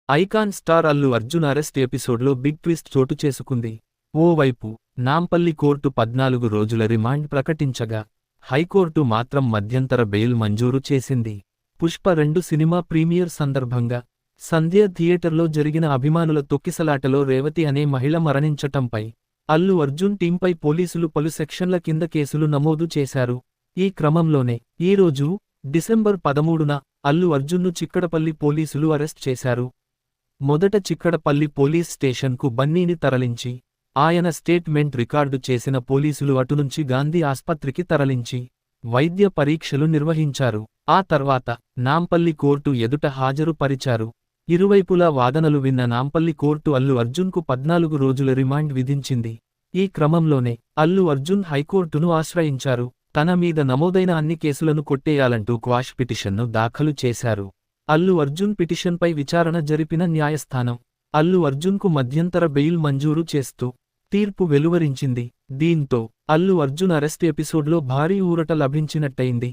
Icon star Allu Arjun arrest ఎపిసోడ్లో big twist చోటు చేసుకుంది. ఓవైపు నాంపల్లి కోర్టు 14 రోజుల రిమాండ్ ప్రకటించగా, హైకోర్టు మాత్రం మధ్యంతర బెయిల్ మంజూరు చేసింది. పుష్ప 2 సినిమా ప్రీమియర్ సందర్భంగా సంధ్య థియేటర్లో జరిగిన అభిమానుల తొక్కిసలాటలో రేవతి అనే మహిళ మరణించటంపై అల్లు అర్జున్ టీంపై పోలీసులు పలు సెక్షన్ల కింద కేసులు నమోదు చేశారు. ఈ క్రమంలోనే ఈరోజు డిసెంబర్ 13న అల్లు అర్జున్ను చిక్కడపల్లి పోలీసులు అరెస్ట్ చేశారు. మొదట చిక్కడపల్లి పోలీస్ స్టేషన్కు బన్నీని తరలించి, ఆయన స్టేట్మెంట్ రికార్డు చేసిన పోలీసులు అటునుంచి గాంధీ ఆస్పత్రికి తరలించి వైద్య పరీక్షలు నిర్వహించారు. ఆ తర్వాత నాంపల్లి కోర్టు ఎదుట హాజరు పరిచారు. ఇరువైపులా వాదనలు విన్న నాంపల్లి కోర్టు అల్లు అర్జున్కు 14 రోజుల రిమాండ్ విధించింది. ఈ క్రమంలోనే అల్లు అర్జున్ హైకోర్టును ఆశ్రయించారు. తన మీద నమోదైన అన్ని కేసులను కొట్టేయాలంటూ క్వాష్ పిటిషన్ను దాఖలు చేశారు. అల్లు అర్జున్ పిటిషన్పై విచారణ జరిపిన న్యాయస్థానం అల్లు అర్జున్కు మధ్యంతర బెయిల్ మంజూరు చేస్తూ తీర్పు వెలువరించింది. దీంతో అల్లు అర్జున్ అరెస్ట్ ఎపిసోడ్లో భారీ ఊరట లభించినట్టయింది.